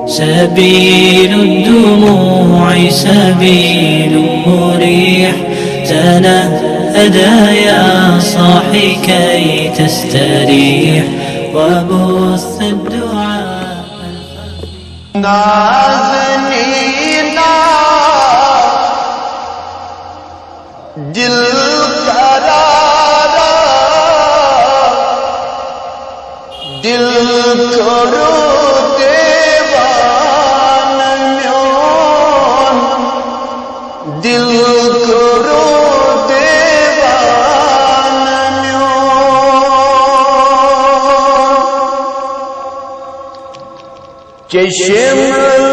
سبيل الدموع سبيل مريح تنهدى يا صاحي كي تستريح وبث الدعاء नाज़नीना दिल करारा दिल करो देवान म्योन दिल करो देवान म्योन चश्म